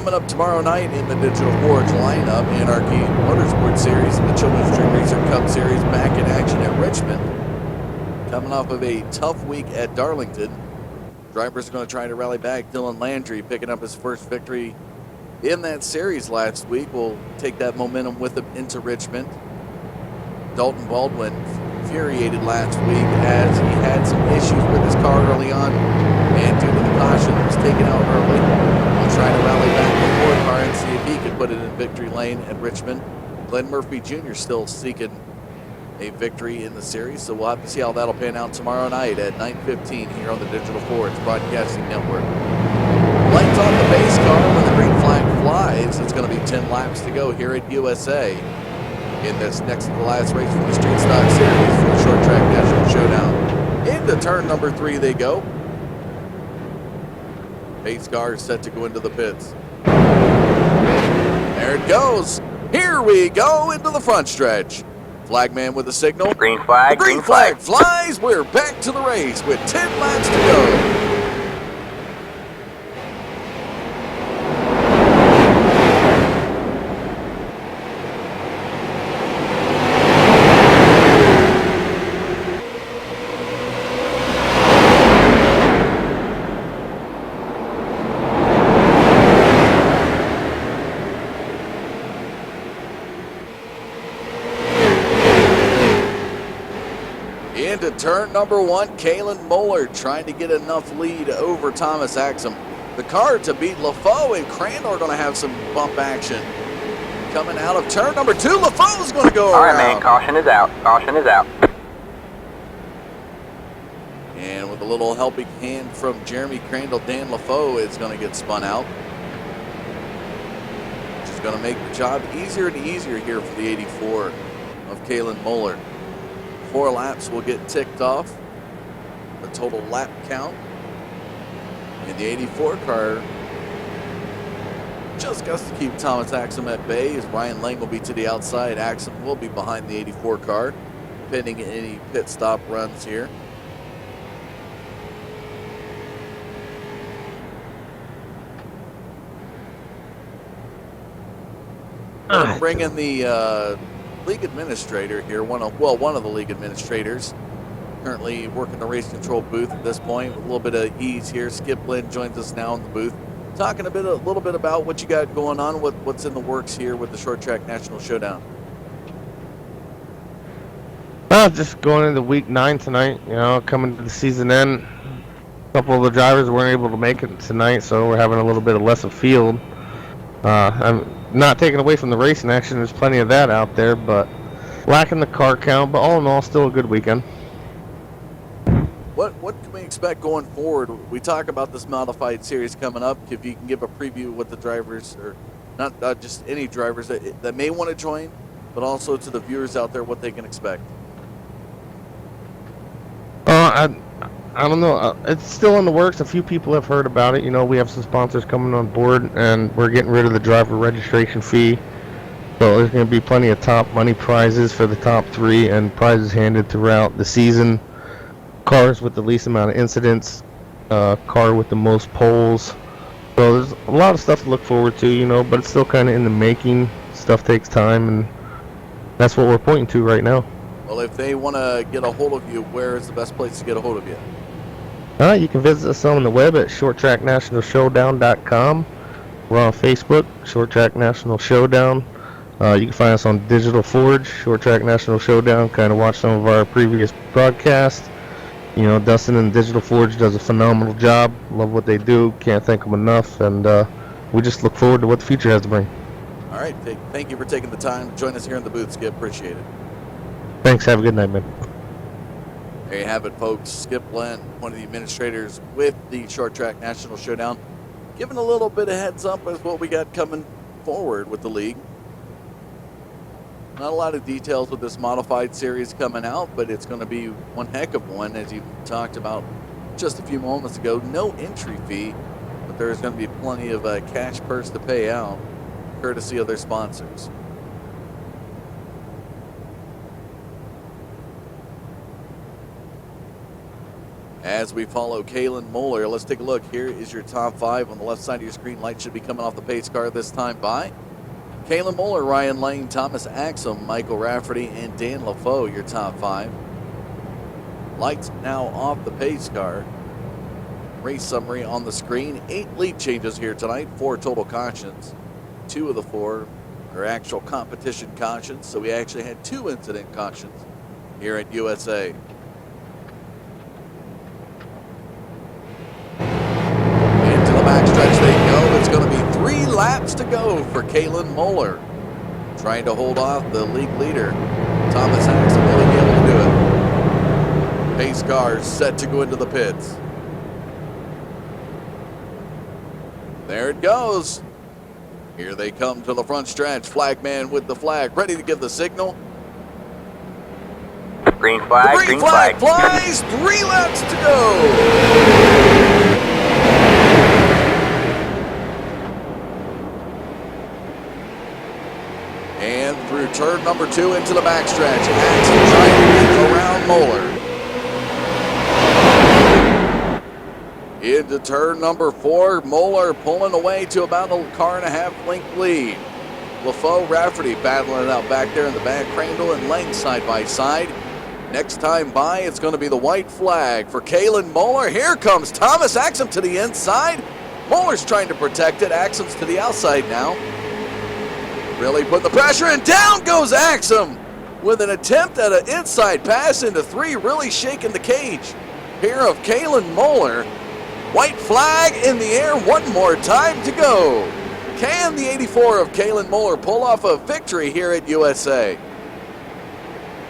Coming up tomorrow night in the Digital Forge lineup, Anarchy Motorsport Series and the Children's Dream Racer Cup Series back in action at Richmond. Coming off of a tough week at Darlington. Drivers are going to try to rally back. Dylan Landry picking up his first victory in that series last week. Will take that momentum with him into Richmond. Dalton Baldwin infuriated last week as he had some issues with his car early on, and due to the caution that was taken out early, he'll try to rally back the Ford car and see if he can put it in victory lane at Richmond. Glenn Murphy Jr. still seeking a victory in the series, so we'll have to see how that'll pan out tomorrow night at 9:15 here on the Digital Forge Broadcasting Network. Lights on the base car when the green flag flies. It's going to be 10 laps to go here at USA in this next to the last race for the Street Stock Series for the Short Track National Showdown. Into turn number 3 they go. Base car is set to go into the pits. There it goes. Here we go into the front stretch. Flagman with a signal. Green flag, The green flag flies. We're back to the race with 10 laps to go. Into turn number 1, Kalen Moeller trying to get enough lead over Thomas Axum. The car to beat LaFoe and Crandall are going to have some bump action. Coming out of turn number 2, LaFoe's going to go All around. right, man, caution is out. Caution is out. And with a little helping hand from Jeremy Crandall, Dan LaFoe is going to get spun out. Which is going to make the job easier and easier here for the 84 of Kalen Moeller. 4 laps will get ticked off. The total lap count. And the 84 car just got to keep Thomas Axum at bay as Ryan Lang will be to the outside. Axum will be behind the 84 car, pending any pit stop runs here. We're going to bring in the league administrator here, one of the league administrators, currently working the race control booth at this point with a little bit of ease here. Skip Lynn joins us now in the booth, talking a little bit about what you got going on, what's in the works here with the Short Track National Showdown. Just going into week 9 tonight, coming to the season end. A couple of the drivers weren't able to make it tonight, so we're having a little bit of less of field. I'm not taking away from the racing action, there's plenty of that out there, but lacking the car count, but all in all, still a good weekend. What can we expect going forward? We talk about this modified series coming up. If you can give a preview of what the drivers, or not just any drivers that may want to join, but also to the viewers out there, what they can expect. I don't know. It's still in the works. A few people have heard about it. We have some sponsors coming on board, and we're getting rid of the driver registration fee. So there's going to be plenty of top money prizes for the top 3 and prizes handed throughout the season. Cars with the least amount of incidents, car with the most poles. So there's a lot of stuff to look forward to, but it's still kind of in the making. Stuff takes time, and that's what we're pointing to right now. Well, if they want to get a hold of you, where is the best place to get a hold of you? You can visit us on the web at shorttracknationalshowdown.com. We're on Facebook, Short Track National Showdown. You can find us on Digital Forge, Short Track National Showdown. Kind of watch some of our previous broadcasts. Dustin and Digital Forge does a phenomenal job. Love what they do. Can't thank them enough. And we just look forward to what the future has to bring. All right. Thank you for taking the time to join us here in the booth, Skip. Appreciate it. Thanks. Have a good night, man. There you have it, folks. Skip Lynn, one of the administrators with the Short Track National Showdown, giving a little bit of heads up as what we got coming forward with the league. Not a lot of details with this modified series coming out, but it's going to be one heck of one, as you talked about just a few moments ago. No entry fee, but there's going to be plenty of cash purse to pay out, courtesy of their sponsors. as we follow Kalen Moeller. Let's take a look. Here is your top 5 on the left side of your screen. Light should be coming off the pace car this time by Kalen Moeller, Ryan Lane, Thomas Axum, Michael Rafferty, and Dan LaFoe, your top 5. Lights now off the pace car. Race summary on the screen. 8 lead changes here tonight, 4 total cautions. 2 of the 4 are actual competition cautions, so we actually had 2 incident cautions here at USA. Into the backstretch they go. It's going to be 3 laps to go for Kalen Moeller. Trying to hold off the league leader. Thomas Axum will be able to do it. Pace car set to go into the pits. There it goes. Here they come to the front stretch. Flagman with the flag, ready to give the signal. Green flag, The green flag flies. 3 laps to go. And through turn number 2 into the backstretch. Axum trying to get around Moeller. Into turn number 4, Moeller pulling away to about a 1.5 length lead. LaFoe, Rafferty battling it out back there in the back. Crandall and Lang side by side. Next time by, it's going to be the white flag for Kalen Moeller. Here comes Thomas Axum to the inside. Moeller's trying to protect it. Axum's to the outside now. Really put the pressure, and down goes Axum with an attempt at an inside pass into 3, really shaking the cage here of Kalen Moeller. White flag in the air, 1 more time to go. Can the 84 of Kalen Moeller pull off a victory here at USA?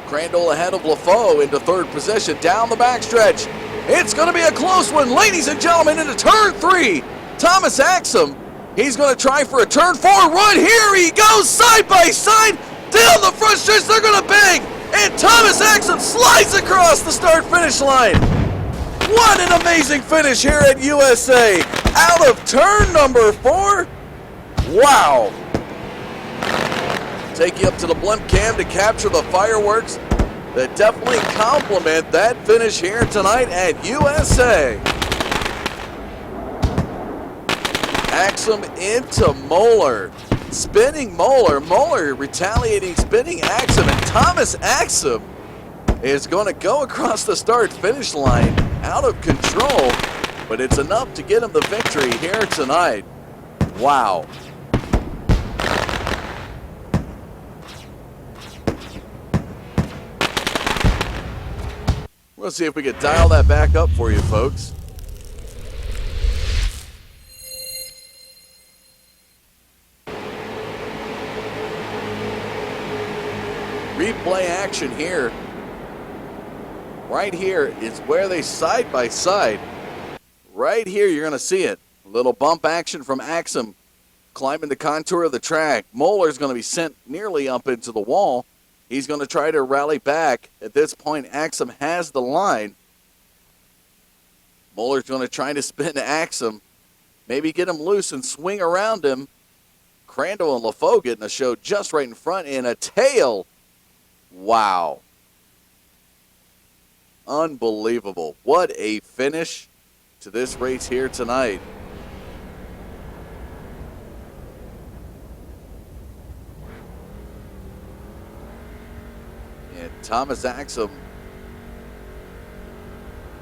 Crandall ahead of LaFoe into 3rd position down the backstretch. It's going to be a close one, ladies and gentlemen, into turn 3. Thomas Axum, he's going to try for a turn 4 run. Here he goes, side by side, down the front stretch. They're going to bang, and Thomas Axum slides across the start-finish line. What an amazing finish here at USA. Out of turn number 4. Wow. Take you up to the blimp cam to capture the fireworks that definitely complement that finish here tonight at USA. Axum into Moeller. Spinning Moeller. Moeller retaliating, spinning Axum. And Thomas Axum is going to go across the start-finish line. Out of control, but it's enough to get him the victory here tonight. Wow. We'll see if we can dial that back up for you, folks. Replay action here. Right here is where they side by side. Right here, you're going to see it. A little bump action from Axum climbing the contour of the track. Moeller's going to be sent nearly up into the wall. He's going to try to rally back. At this point, Axum has the line. Moeller's going to try to spin Axum. Maybe get him loose and swing around him. Crandall and LaFoe getting a show just right in front in a tail. Wow. Unbelievable. What a finish to this race here tonight. And Thomas Axum,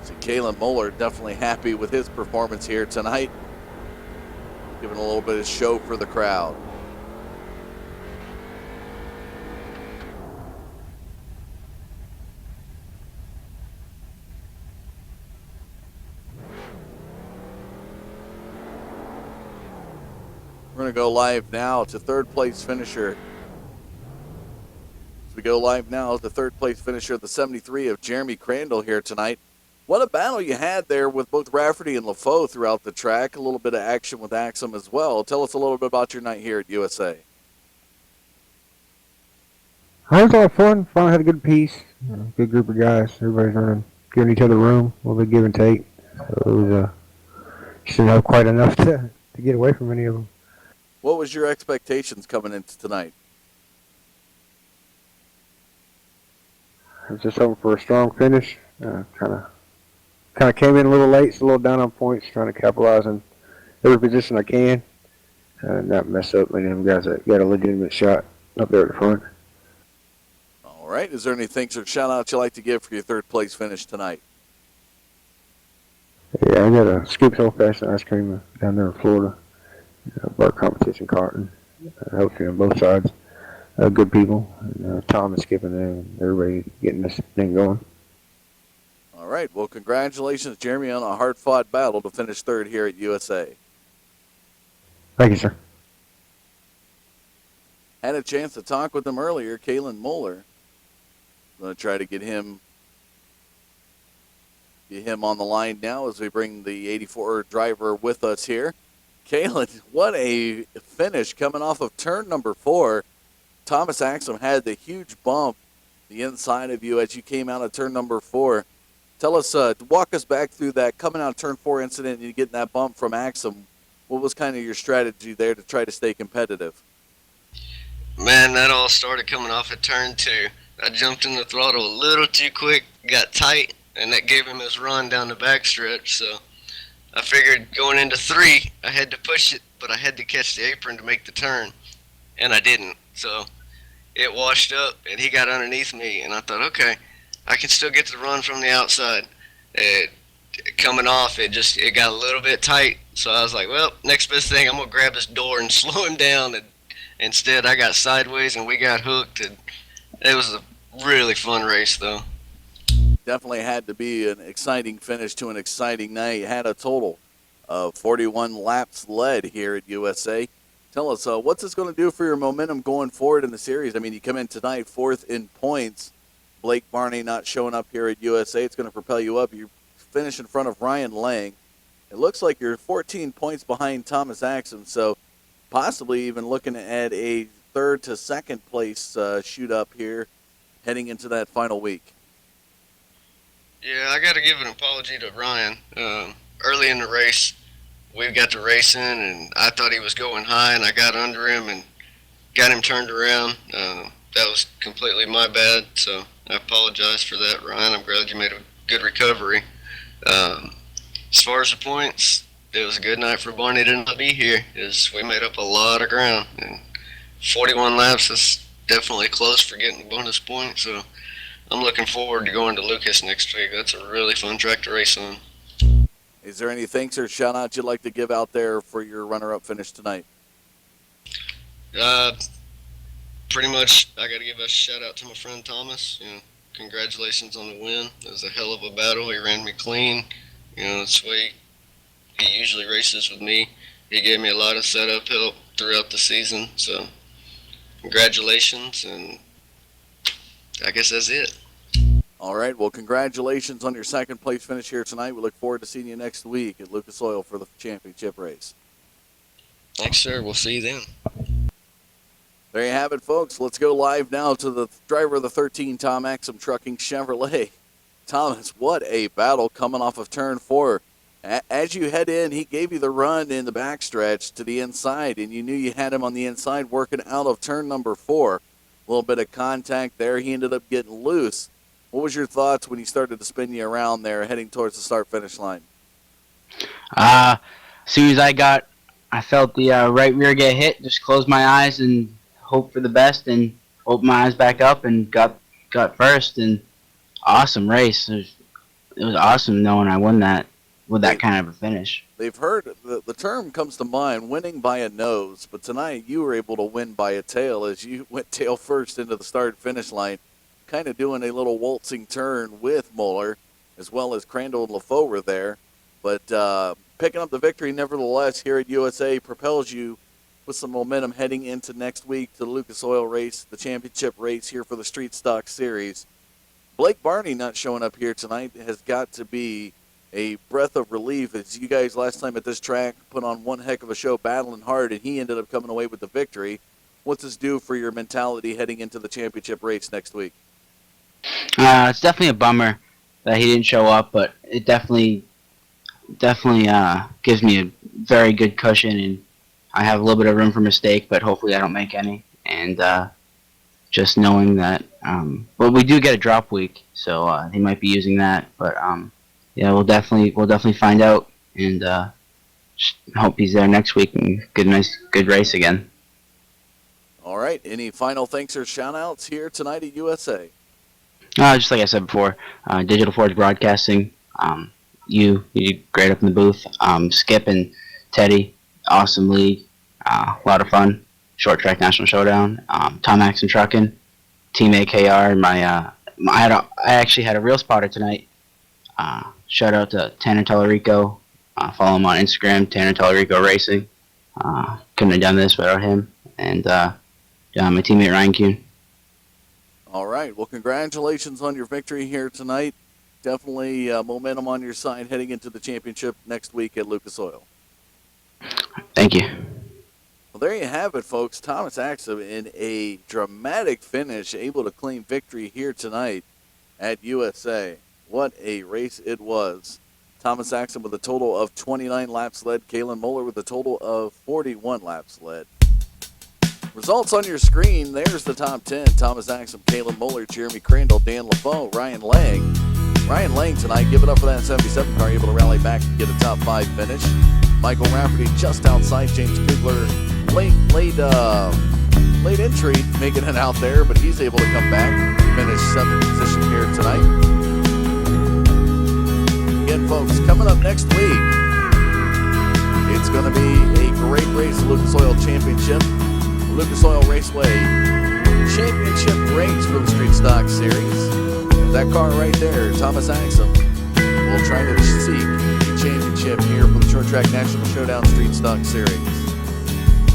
so Kalen Moeller definitely happy with his performance here tonight. Giving a little bit of show for the crowd. We're going to go live now to 3rd place finisher. As we go live now to 3rd place finisher, the 73 of Jeremy Crandall here tonight. What a battle you had there with both Rafferty and LaFoe throughout the track. A little bit of action with Axum as well. Tell us a little bit about your night here at USA. It was a lot of fun. Finally had a good piece. Good group of guys. Everybody's running, giving each other room, a little bit give and take. So it was just didn't have quite enough to get away from any of them. What was your expectations coming into tonight? I was just hoping for a strong finish. Kind of kind of came in a little late, so a little down on points, trying to capitalize on every position I can, and not mess up any of them guys that got a legitimate shot up there at the front. All right. Is there any thanks or shout-outs you'd like to give for your third-place finish tonight? Yeah, I got a Scoops Old Fashioned ice cream down there in Florida. Bar competition carton. Hopefully on both sides. Good people. Tom is skipping there, and everybody getting this thing going. All right. Well, congratulations, Jeremy, on a hard-fought battle to finish third here at USA. Thank you, sir. Had a chance to talk with him earlier, Kalen Moeller. I'm going to try to get him on the line now as we bring the 84 driver with us here. Kalen, what a finish coming off of turn number 4. Thomas Axum had the huge bump the inside of you as you came out of turn number 4. Tell us, walk us back through that coming out of turn 4 incident and you getting that bump from Axum. What was kind of your strategy there to try to stay competitive? Man, that all started coming off at turn 2. I jumped in the throttle a little too quick, got tight, and that gave him his run down the backstretch. So I figured going into 3, I had to push it, but I had to catch the apron to make the turn, and I didn't. So it washed up, and he got underneath me, and I thought, okay, I can still get the run from the outside. Coming off, it got a little bit tight, so I was like, well, next best thing, I'm going to grab his door and slow him down. And instead, I got sideways, and we got hooked, and it was a really fun race, though. Definitely had to be an exciting finish to an exciting night. Had a total of 41 laps led here at USA. Tell us, what's this going to do for your momentum going forward in the series? I mean, you come in tonight 4th in points. Blake Barney not showing up here at USA. It's going to propel you up. You finish in front of Ryan Lang. It looks like you're 14 points behind Thomas Axum, so possibly even looking at a 3rd to 2nd place shoot up here heading into that final week. Yeah, I got to give an apology to Ryan. Early in the race, we got to racing, and I thought he was going high, and I got under him and got him turned around. That was completely my bad, so I apologize for that, Ryan. I'm glad you made a good recovery. As far as the points, it was a good night for Barney to not be here, as we made up a lot of ground. And 41 laps is definitely close for getting a bonus point, so I'm looking forward to going to Lucas next week. That's a really fun track to race on. Is there any thanks or shout-outs you'd like to give out there for your runner-up finish tonight? Pretty much, I got to give a shout-out to my friend Thomas. Congratulations on the win. It was a hell of a battle. He ran me clean. That's the way he usually races with me. He gave me a lot of setup help throughout the season. So, congratulations, and I guess that's it. All right. Well, congratulations on your 2nd place finish here tonight. We look forward to seeing you next week at Lucas Oil for the championship race. Thanks, sir. We'll see you then. There you have it, folks. Let's go live now to the driver of the 13, Tom Axum Trucking Chevrolet. Thomas, what a battle coming off of turn 4. As you head in, he gave you the run in the backstretch to the inside, and you knew you had him on the inside working out of turn number 4. A little bit of contact there. He ended up getting loose. What was your thoughts when he started to spin you around there heading towards the start-finish line? As soon as I felt the right rear get hit, just closed my eyes and hope for the best and opened my eyes back up and got first. And awesome race. It was awesome knowing I won that with that kind of a finish. They've heard the term comes to mind, winning by a nose, but tonight you were able to win by a tail as you went tail first into the start-finish line, kind of doing a little waltzing turn with Moeller, as well as Crandall and LaFaux were there. But picking up the victory, nevertheless, here at USA propels you with some momentum heading into next week to the Lucas Oil race, the championship race here for the Street Stock Series. Blake Barney not showing up here tonight has got to be a breath of relief, as you guys last time at this track put on one heck of a show battling hard, and he ended up coming away with the victory. What's this do for your mentality heading into the championship race next week? It's definitely a bummer that he didn't show up, but it definitely gives me a very good cushion, and I have a little bit of room for mistake, but hopefully I don't make any. And just knowing that, well, we do get a drop week, so he might be using that, but yeah, we'll definitely find out, and just hope he's there next week and good race again. All right. Any final thanks or shout-outs here tonight at USA? Just like I said before, Digital Forge Broadcasting. You did great up in the booth. Skip and Teddy, awesome league, a lot of fun. Short Track National Showdown. Tom Axon Trucking, Team AKR. I actually had a real spotter tonight. Shout out to Tanner Tallarico. Follow him on Instagram, Tanner Tallarico Racing. Couldn't have done this without him. And my teammate Ryan Kuhn. All right. Well, congratulations on your victory here tonight. Definitely momentum on your side heading into the championship next week at Lucas Oil. Thank you. Well, there you have it, folks. Thomas Axum in a dramatic finish, able to claim victory here tonight at USA. What a race it was. Thomas Axum with a total of 29 laps led. Kalen Moeller with a total of 41 laps led. Results on your screen. There's the top 10. Thomas Axum, Kalen Moeller, Jeremy Crandall, Dan LaFoe, Ryan Lang. Ryan Lang tonight, give it up for that 77 car, able to rally back and get a top 5 finish. Michael Rafferty just outside. James Kugler, late entry, making it out there, but he's able to come back, finish 7th position here tonight. Again, folks, coming up next week, it's going to be a great race, Lucas Oil Championship. Lucas Oil Raceway Championship race for the Street Stock Series. That car right there, Thomas Axum, will try to seek the championship here for the Short Track National Showdown Street Stock Series.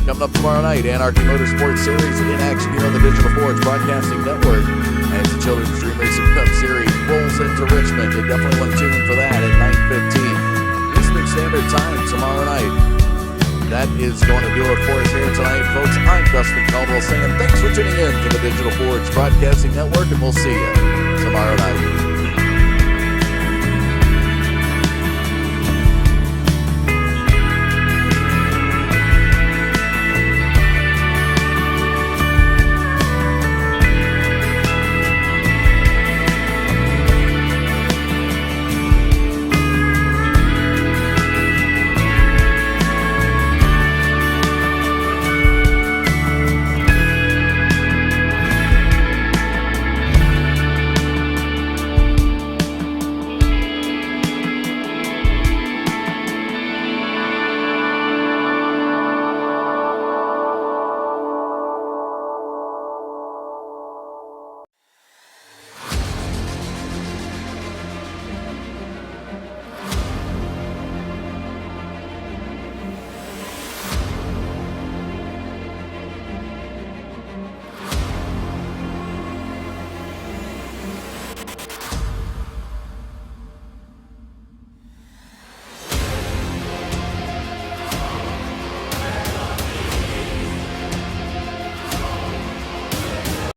Coming up tomorrow night, Anarchy Motorsports Series in action here on the Digital Forge Broadcasting Network as the Children's Dream Racing Cup Series rolls into Richmond. You definitely want to tune in for that at 9:15 Eastern Standard Time tomorrow night. That is going to do it for us here tonight, folks. I'm Dustin Caldwell saying thanks for tuning in to the Digital Forge Broadcasting Network, and we'll see you tomorrow night.